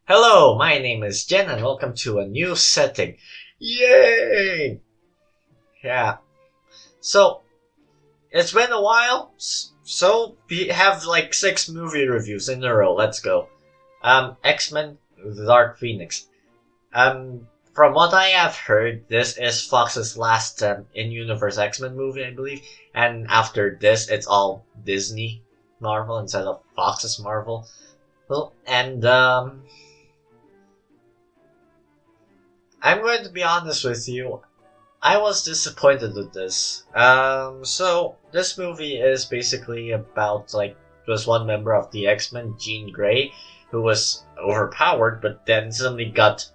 Hello, my name is Jen and welcome to a new setting. Yay! Yeah. So, it's been a while, so we have like 6 movie reviews in a row. Let's go. X-Men The Dark Phoenix. From what I have heard, this is Fox's last in-universe X-Men movie, I believe. And after this, it's all Disney Marvel instead of Fox's Marvel. Well, and I'm going to be honest with you. I was disappointed with this. So this movie is basically about there's one member of the X-Men, Jean Grey, who was overpowered, but then suddenly got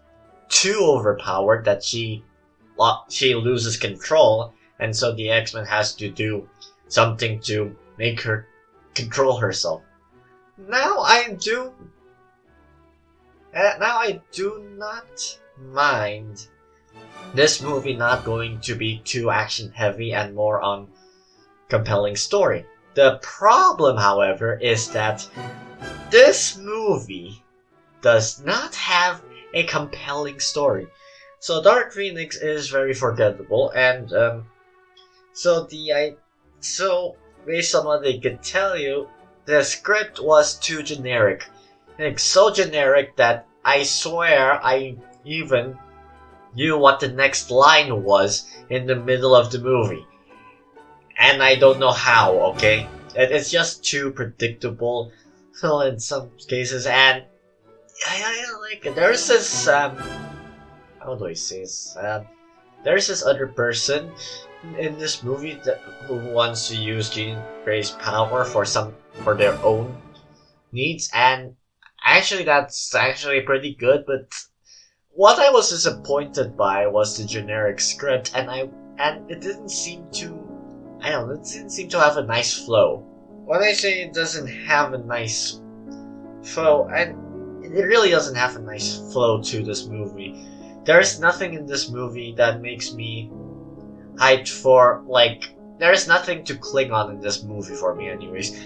too overpowered that she loses control, and so the X-Men has to do something to make her control herself. Now I do not mind this movie not going to be too action heavy and more on compelling story. The problem, however, is that this movie does not have a compelling story. So Dark Phoenix is very forgettable, and so based on what they could tell you, the script was too generic. Like, so generic that I swear I even knew what the next line was in the middle of the movie. And I don't know how, okay? It's just too predictable in some cases, and there's this, how do I say this? There's this other person in this movie who wants to use Jean Grey's power for their own needs, and actually that's actually pretty good, but what I was disappointed by was the generic script, and it didn't seem to, it didn't seem to have a nice flow. When I say it doesn't have a nice flow, and it really doesn't have a nice flow to this movie. There's nothing in this movie that makes me hyped for, there's nothing to cling on in this movie for me anyways.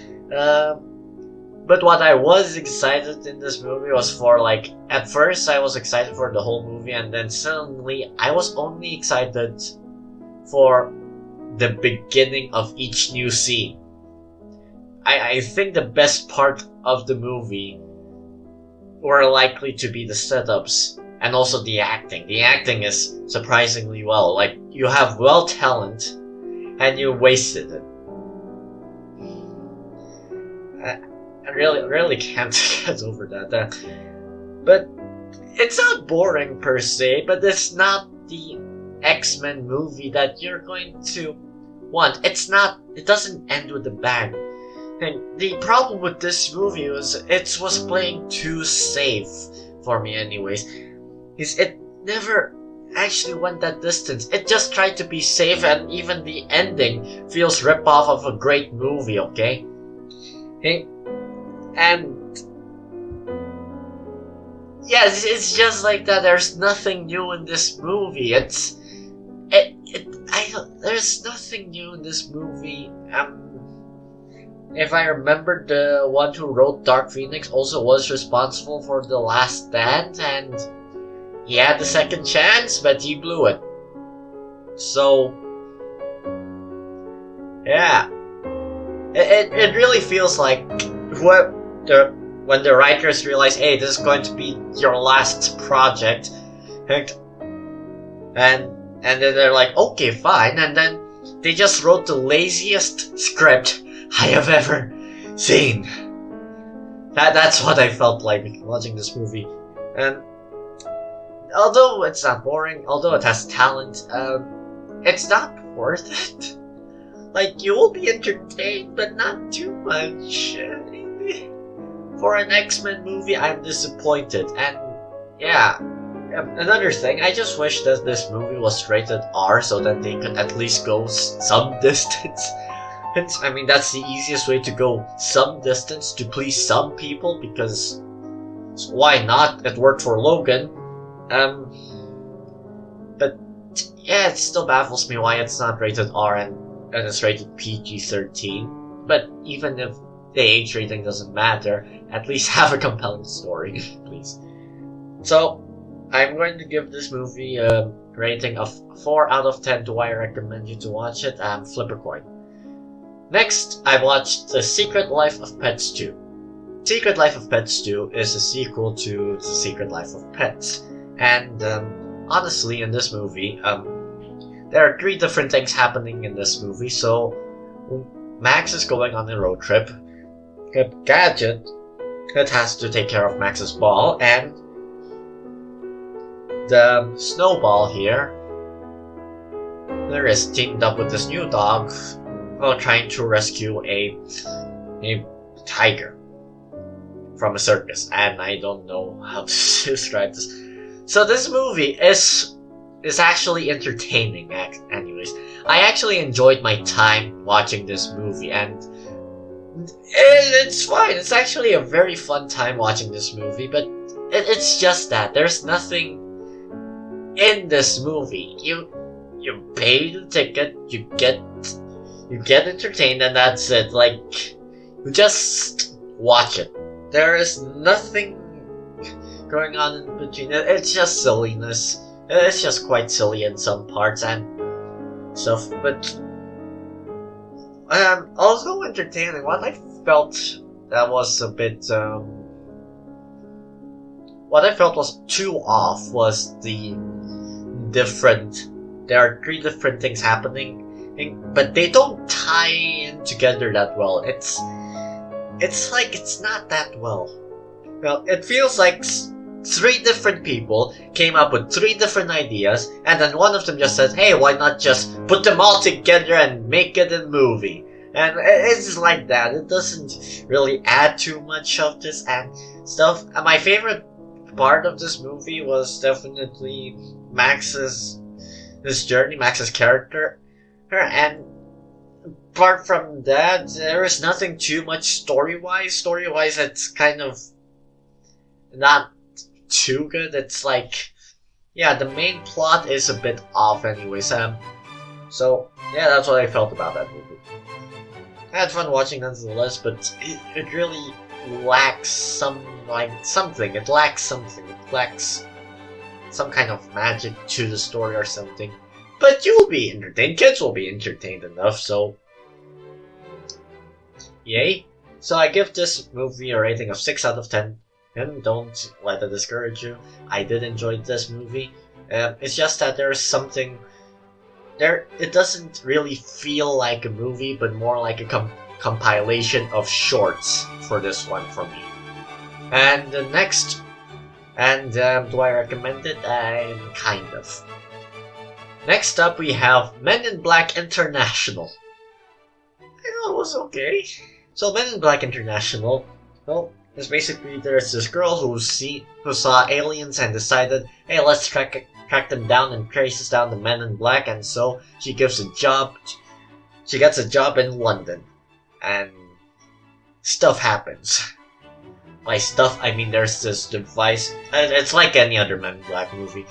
But what I was excited in this movie was for, at first I was excited for the whole movie, and then suddenly I was only excited for the beginning of each new scene. I think the best part of the movie were likely to be the setups and also the acting. The acting is surprisingly well. You have talent, and you wasted it. I really can't get over that. But it's not boring per se, but it's not the X-Men movie that you're going to want. It doesn't end with a bang. And the problem with this movie was it was playing too safe for me anyways. It never actually went that distance. It just tried to be safe, and even the ending feels rip-off of a great movie, okay? And yeah, it's just like that. There's nothing new in this movie. There's nothing new in this movie. If I remember, the one who wrote Dark Phoenix also was responsible for The Last Stand, and he had the second chance, but he blew it. So yeah, it really feels like when the writers realize, hey, this is going to be your last project, and then they're like, okay, fine, and then they just wrote the laziest script I have ever seen. That's what I felt like watching this movie. And although it's not boring, although it has talent, it's not worth it. You will be entertained, but not too much. For an X-Men movie, I'm disappointed. And yeah, another thing, I just wish that this movie was rated R so that they could at least go some distance. I mean, that's the easiest way to go some distance to please some people, because why not? It worked for Logan. But yeah, it still baffles me why it's not rated R and it's rated PG-13. But even if the age rating doesn't matter, at least have a compelling story, please. So, I'm going to give this movie a rating of 4 out of 10. Do I recommend you to watch it? Flip a coin. Next, I watched The Secret Life of Pets 2. Secret Life of Pets 2 is a sequel to The Secret Life of Pets. And honestly, in this movie, there are 3 different things happening in this movie. So, Max is going on a road trip. Gadget has to take care of Max's ball, and the Snowball here, there is teamed up with this new dog while trying to rescue a tiger from a circus, and I don't know how to describe this. So this movie is actually entertaining. Anyways, I actually enjoyed my time watching this movie, and it's fine. It's actually a very fun time watching this movie, but it's just that there's nothing in this movie. You pay the ticket, you get entertained, and that's it. Like, you just watch it. There is nothing going on in between. It's just silliness. It's just quite silly in some parts and stuff, but also entertaining. What I felt that was a bit what I felt was too off was the different. There are 3 different things happening, but they don't tie in together that well. It's like it's not that well. Well, it feels like 3 different people came up with 3 different ideas, and then one of them just said, "Hey, why not just put them all together and make it a movie?" And it's like that. It doesn't really add too much of this and stuff. And my favorite part of this movie was definitely Max's journey, Max's character. And apart from that, there is nothing too much story-wise. Story-wise, it's kind of not too good. It's like, yeah, the main plot is a bit off anyways. So, yeah, that's what I felt about that movie. I had fun watching nonetheless, but it really lacks something. It lacks something. It lacks some kind of magic to the story or something. But you'll be entertained. Kids will be entertained enough, so yay. So I give this movie a rating of 6 out of 10. And don't let it discourage you. I did enjoy this movie. It's just that there's something there. It doesn't really feel like a movie, but more like a compilation of shorts for this one for me. And the next, do I recommend it? Kind of. Next up, we have Men in Black International. I thought it was okay. So Men in Black International, well, it's basically there's this girl who saw aliens and decided, hey, let's track them down, and traces down the Men in Black, and so she gets a job in London, and stuff happens. By stuff, I mean there's this device. It's like any other Men in Black movie.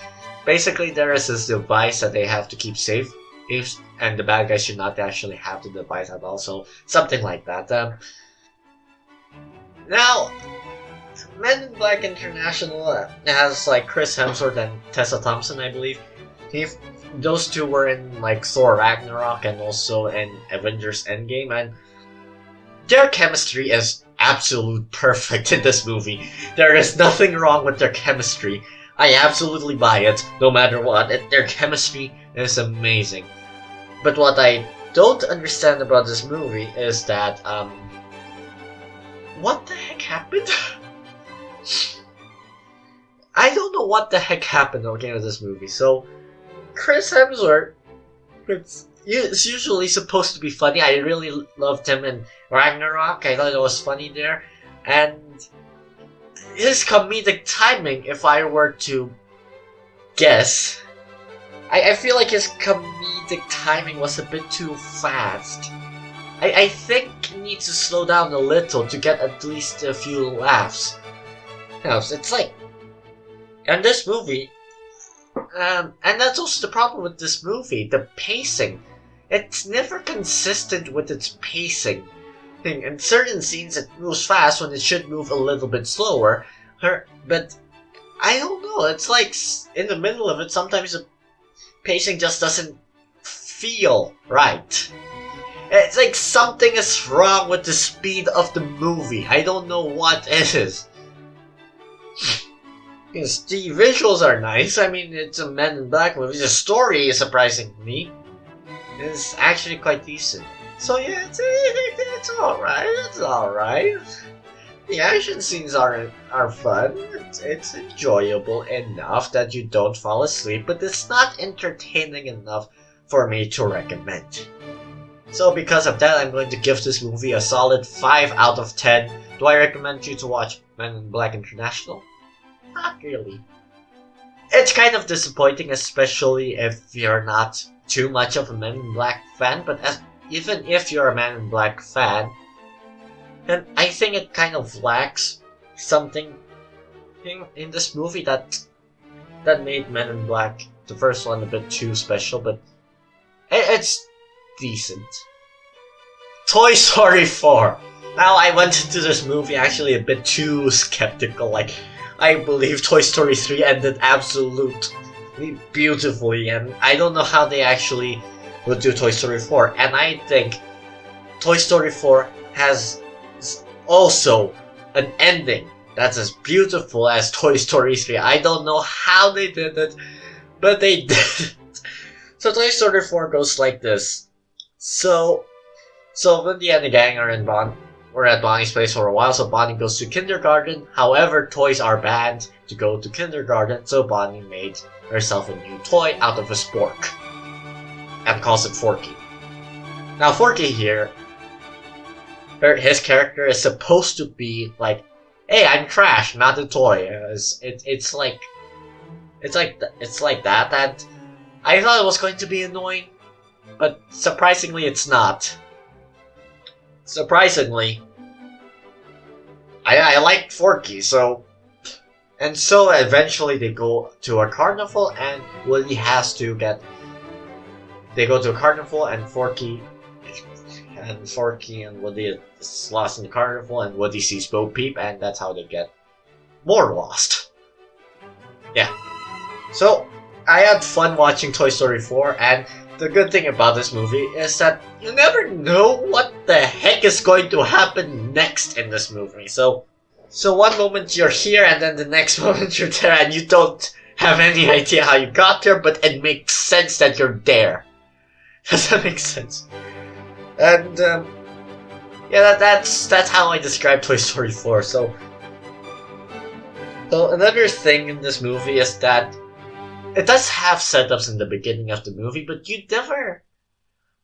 Basically, there is this device that they have to keep safe, and the bad guys should not actually have the device at all. So something like that. Now, Men in Black International has like Chris Hemsworth and Tessa Thompson, I believe. Those 2 were in like Thor Ragnarok and also in Avengers Endgame, and their chemistry is absolute perfect in this movie. There is nothing wrong with their chemistry. I absolutely buy it, no matter what. Their chemistry is amazing. But what I don't understand about this movie is that, what the heck happened? I don't know what the heck happened with this movie. So, Chris Hemsworth, it's usually supposed to be funny. I really loved him in Ragnarok. I thought it was funny there. And his comedic timing, if I were to guess, I feel like his comedic timing was a bit too fast. I think he needs to slow down a little to get at least a few laughs. It's like, and this movie, and that's also the problem with this movie, the pacing. It's never consistent with its pacing. In certain scenes, it moves fast when it should move a little bit slower. But I don't know. It's like in the middle of it, sometimes the pacing just doesn't feel right. It's like something is wrong with the speed of the movie. I don't know what it is. Yes, the visuals are nice. I mean, it's a Men in Black movie. The story, surprisingly, is actually quite decent. So yeah, it's alright. It's alright. The action scenes are fun. It's enjoyable enough that you don't fall asleep, but it's not entertaining enough for me to recommend. So because of that, I'm going to give this movie a solid 5 out of 10. Do I recommend you to watch Men in Black International? Not really. It's kind of disappointing, especially if you're not too much of a Men in Black fan, but even if you're a Men in Black fan, then I think it kind of lacks something in this movie that made Men in Black, the first one, a bit too special, but it's decent. Toy Story 4. Now, I went into this movie actually a bit too skeptical. Like, I believe Toy Story 3 ended absolutely beautifully, and I don't know how they actually would do Toy Story 4. And I think Toy Story 4 has also an ending that's as beautiful as Toy Story 3. I don't know how they did it, but they did it. So Toy Story 4 goes like this. So Wendy and the gang are at Bonnie's place for a while, so Bonnie goes to kindergarten. However, toys are banned to go to kindergarten, so Bonnie made herself a new toy out of a spork and calls it Forky. Now Forky here, his character is supposed to be like, hey, I'm trash, not a toy. It's like that, and I thought it was going to be annoying, but surprisingly it's not. Surprisingly, I like Forky, so eventually they go to a carnival, and Woody has to get. They go to a carnival, and Forky and Woody is lost in the carnival, and Woody sees Bo Peep, and that's how they get more lost. Yeah. So I had fun watching Toy Story 4, and the good thing about this movie is that you never know what the heck is going to happen next in this movie. So one moment you're here, and then the next moment you're there, and you don't have any idea how you got there, but it makes sense that you're there. Does that make sense? And yeah, that's how I describe Toy Story 4. So another thing in this movie is that it does have setups in the beginning of the movie, but you never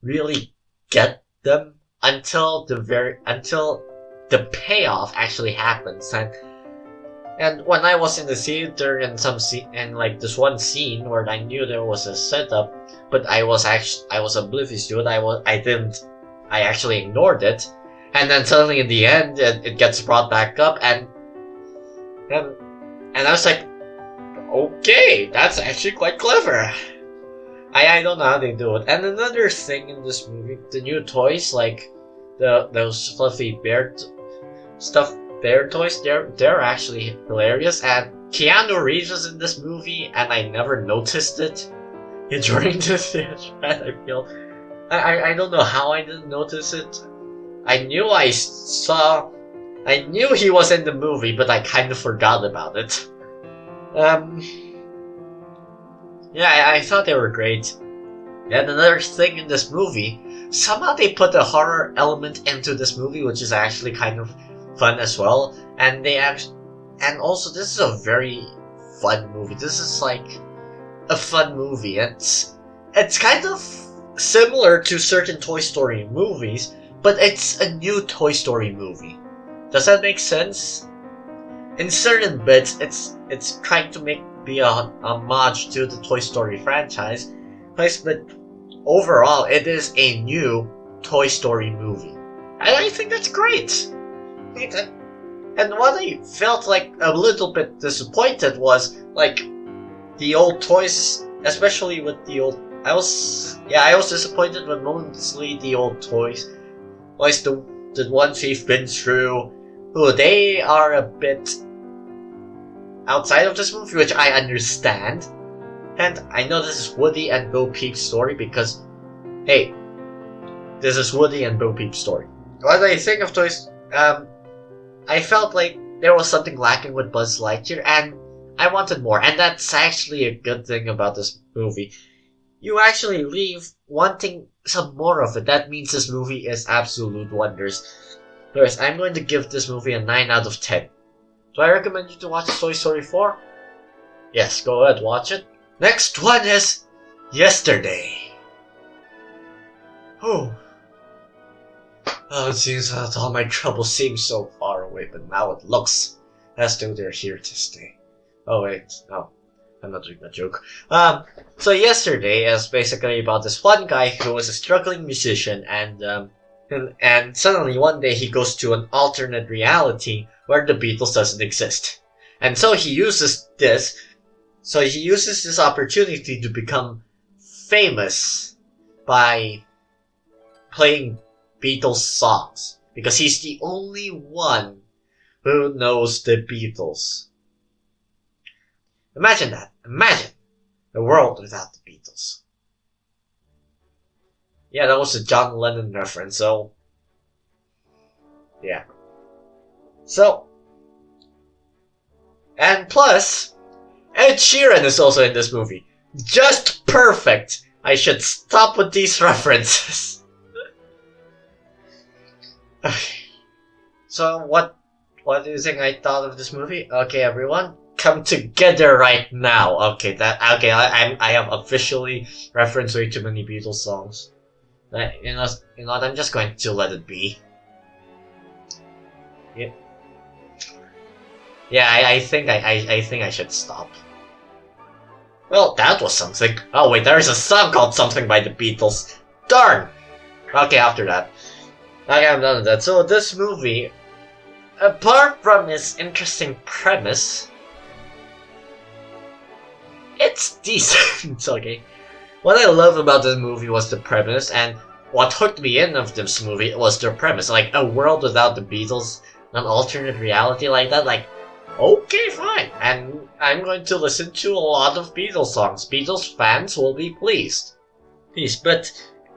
really get them until the payoff actually happens. And when I was in the theater and like this one scene where I knew there was a setup, but I was oblivious to it. I actually ignored it, and then suddenly in the end it gets brought back up, and I was like, okay, that's actually quite clever. I don't know how they do it. And another thing in this movie, the new toys, like those fluffy stuffed bear toys, they're actually hilarious. And Keanu Reeves is in this movie, and I never noticed it during the theater. I don't know how I didn't notice it. I knew he was in the movie, but I kind of forgot about it. Yeah, I thought they were great. And another thing in this movie, somehow they put a horror element into this movie, which is actually kind of fun as well. And also this is a very fun movie. This is like a fun movie. It's kind of similar to certain Toy Story movies, but it's a new Toy Story movie. Does that make sense? In certain bits, it's trying to be a homage to the Toy Story franchise, but overall, it is a new Toy Story movie. And I think that's great. And what I felt like a little bit disappointed was, like, the old toys, especially with the old. I was disappointed with mostly the old toys. Like the ones we've been through. Ooh, they are a bit. outside of this movie, which I understand. And I know this is Woody and Bo Peep's story because, hey, this is Woody and Bo Peep's story. When I think of Toys, I felt like there was something lacking with Buzz Lightyear, and I wanted more. And that's actually a good thing about this movie. You actually leave wanting some more of it. That means this movie is absolute wonders. Anyways, I'm going to give this movie a 9 out of 10. Do I recommend you to watch Toy Story 4? Yes, go ahead, watch it. Next one is Yesterday. Oh, it seems that all my troubles seem so far away, but now it looks as though they're here to stay. Oh wait, no, I'm not doing that joke. So Yesterday is basically about this one guy who was a struggling musician, and suddenly one day he goes to an alternate reality where the Beatles doesn't exist. And so he uses this opportunity to become famous by playing Beatles songs. Because he's the only one who knows the Beatles. Imagine that. Imagine a world without the Beatles. Yeah, that was a John Lennon reference, so... yeah. So... and plus, Ed Sheeran is also in this movie. Just perfect! I should stop with these references. So, what do you think I thought of this movie? Okay, everyone, come together right now. Okay, I have officially referenced way too many Beatles songs. You know what? I'm just going to let it be. Yeah. Yeah, I think I should stop. Well, that was something. Oh wait, there is a song called something by the Beatles. Darn! Okay, after that. Okay, I'm done with that. So this movie, apart from its interesting premise, it's decent, okay? What I love about this movie was the premise, and what hooked me in of this movie was the premise. Like, a world without the Beatles, an alternate reality like that, like, okay, fine. And I'm going to listen to a lot of Beatles songs. Beatles fans will be pleased. But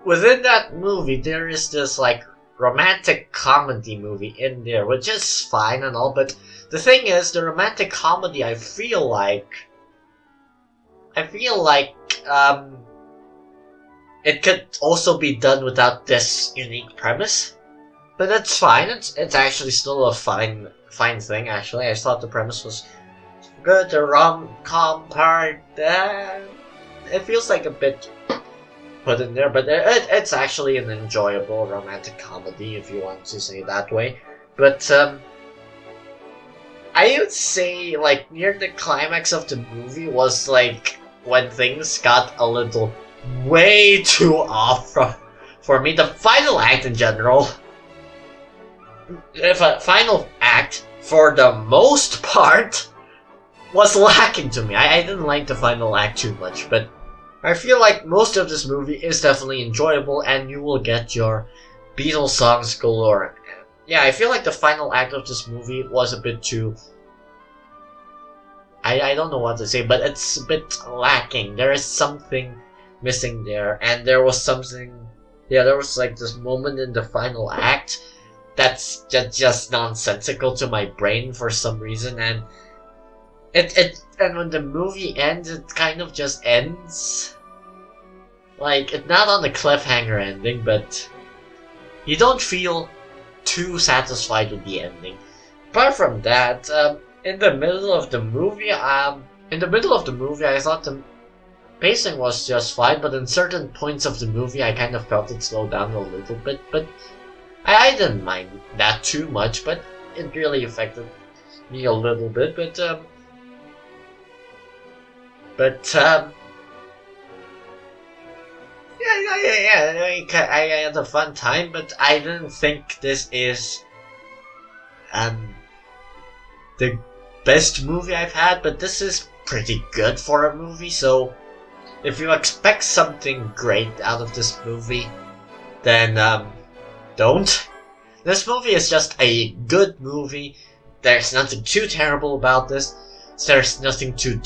within that movie, there is this, like, romantic comedy movie in there, which is fine and all, but the thing is, the romantic comedy, I feel like, it could also be done without this unique premise. But that's fine, it's actually still a fine thing, actually. I thought the premise was good, the rom-com part, it feels like a bit put in there, but it's actually an enjoyable romantic comedy, if you want to say it that way. But, I would say, like, near the climax of the movie was, like, when things got a little way too off for me. The final act in general, final act, for the most part, was lacking to me. I didn't like the final act too much, but I feel like most of this movie is definitely enjoyable, and you will get your Beatles songs galore. Yeah, I feel like the final act of this movie was a bit too... I don't know what to say, but it's a bit lacking. There is something missing there, and there was something... yeah, there was like this moment in the final act that's just nonsensical to my brain for some reason, and and when the movie ends, it kind of just ends. Like, it's not on the cliffhanger ending, but you don't feel too satisfied with the ending. Apart from that, in the middle of the movie, I thought the pacing was just fine, but in certain points of the movie, I kind of felt it slow down a little bit, but I didn't mind that too much, but it really affected me a little bit, yeah, I had a fun time, but I didn't think this is the best movie I've had, but this is pretty good for a movie, so if you expect something great out of this movie, then don't. This movie is just a good movie. There's nothing too terrible about this. there's nothing too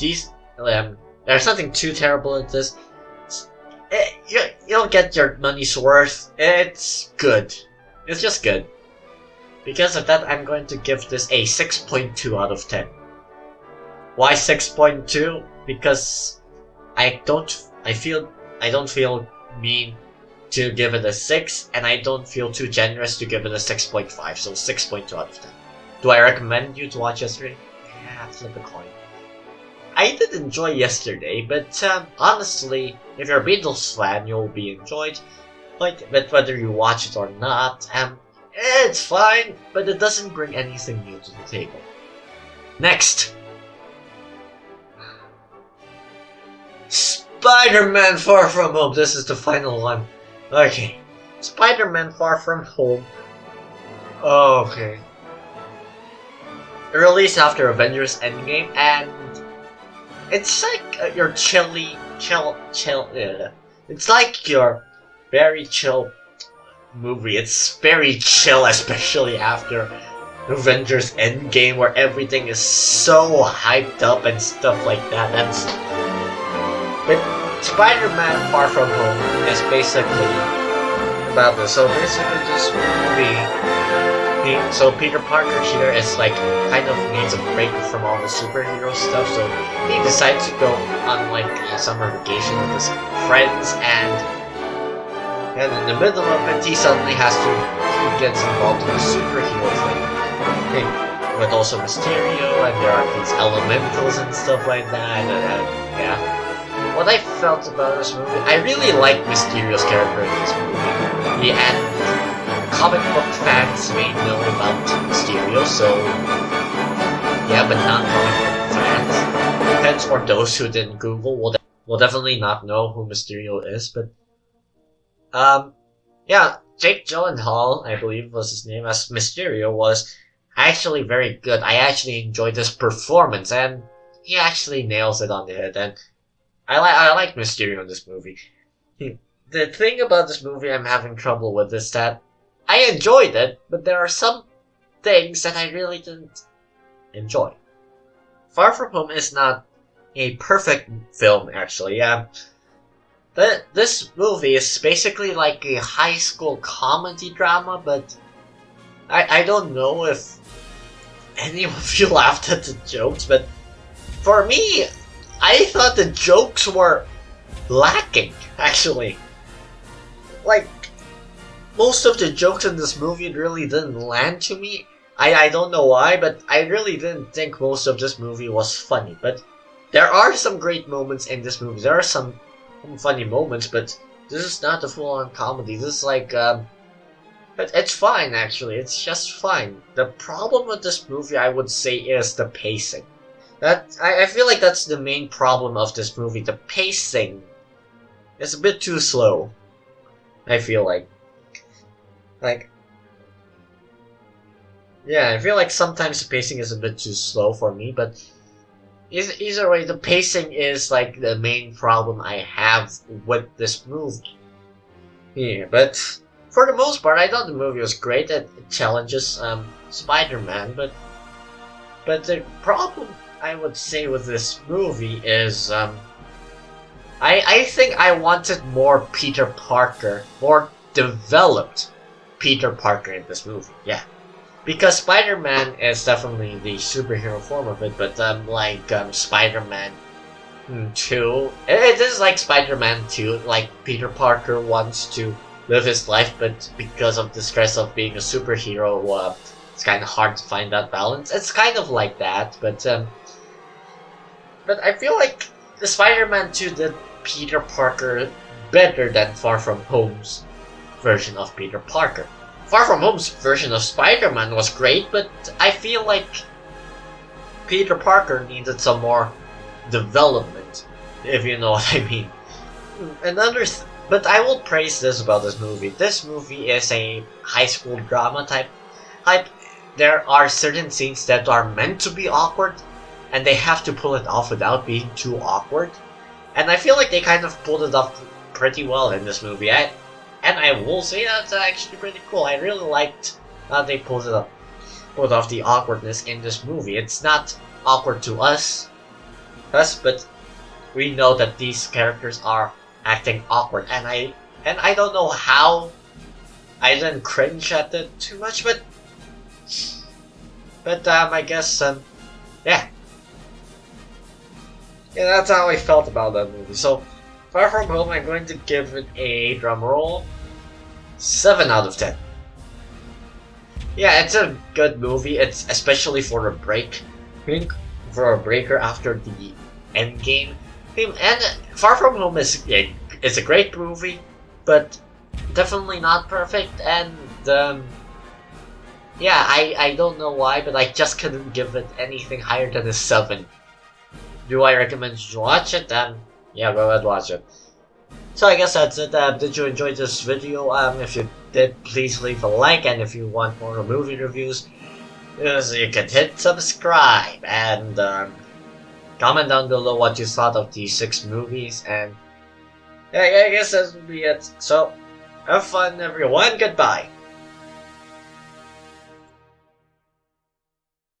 there's nothing too terrible in this. You'll get your money's worth. It's good. It's just good. Because of that, I'm going to give this a 6.2 out of 10. Why 6.2? Because I don't feel mean to give it a 6, and I don't feel too generous to give it a 6.5, so 6.2 out of 10. Do I recommend you to watch yesterday? Yeah, flip a coin. I did enjoy yesterday, but honestly, if you're a Beatles fan, you'll be enjoyed. But whether you watch it or not, it's fine, but it doesn't bring anything new to the table. Next! Spider-Man Far From Home. This is the final one. Okay. Spider-Man Far From Home. Okay. Released after Avengers Endgame, and it's like your chill. It's like your very chill movie. It's very chill, especially after Avengers Endgame, where everything is so hyped up and stuff like that. But Spider-Man Far From Home is basically about this. So basically this movie, so Peter Parker here is like kind of needs a break from all the superhero stuff, so he decides to go on like a summer vacation with his friends, and in the middle of it he suddenly he gets involved in a superhero thing with also Mysterio, and there are these elementals and stuff like that, and yeah. What I felt about this movie, I really like Mysterio's character in this movie. And comic book fans may know about Mysterio, so yeah, but non-comic book fans or those who didn't Google will definitely not know who Mysterio is. But yeah, Jake Gyllenhaal, I believe was his name, as Mysterio, was actually very good. I actually enjoyed his performance, and he actually nails it on the head. And I like Mysterio in this movie. The thing about this movie I'm having trouble with is that I enjoyed it, but there are some things that I really didn't enjoy. Far From Home is not a perfect film, actually. This movie is basically like a high school comedy drama, but I don't know if any of you laughed at the jokes, but for me, I thought the jokes were lacking, actually. Like, most of the jokes in this movie really didn't land to me. I don't know why, but I really didn't think most of this movie was funny. But there are some great moments in this movie. There are some funny moments, but this is not a full-on comedy. This is like, but it's fine, actually. It's just fine. The problem with this movie, I would say, is the pacing. I feel like that's the main problem of this movie. The pacing is a bit too slow. I feel like. Yeah, I feel like sometimes the pacing is a bit too slow for me, but either way, the pacing is like the main problem I have with this movie. Yeah, but for the most part, I thought the movie was great. It challenges Spider-Man, but the problem I would say with this movie is I think I wanted more Peter Parker, more developed Peter Parker in this movie. Yeah, because Spider-Man is definitely the superhero form of it, but Spider-Man 2, it is like Spider-Man 2, like Peter Parker wants to live his life, but because of the stress of being a superhero, it's kind of hard to find that balance. It's kind of like that, but I feel like the Spider-Man 2 did Peter Parker better than Far From Home's version of Peter Parker. Far From Home's version of Spider-Man was great, but I feel like Peter Parker needed some more development, if you know what I mean. But I will praise this about this movie. This movie is a high school drama type. There are certain scenes that are meant to be awkward, and they have to pull it off without being too awkward. And I feel like they kind of pulled it off pretty well in this movie. And I will say that's actually pretty cool. I really liked how they pulled off the awkwardness in this movie. It's not awkward to us, but we know that these characters are acting awkward, and I don't know how I didn't cringe at it too much, but I guess yeah, that's how I felt about that movie. So Far From Home, I'm going to give it a drumroll 7 out of 10. Yeah, it's a good movie. It's especially for a break, I think, for a breaker after the end game. And Far From Home it's a great movie, but definitely not perfect. And yeah, I don't know why, but I just couldn't give it anything higher than a 7. Do I recommend you watch it? Yeah, go ahead watch it. So I guess that's it. Did you enjoy this video? If you did, please leave a like, and if you want more movie reviews, you can hit subscribe and comment down below what you thought of these 6 movies. And yeah, I guess that would be it. So have fun, everyone. Goodbye.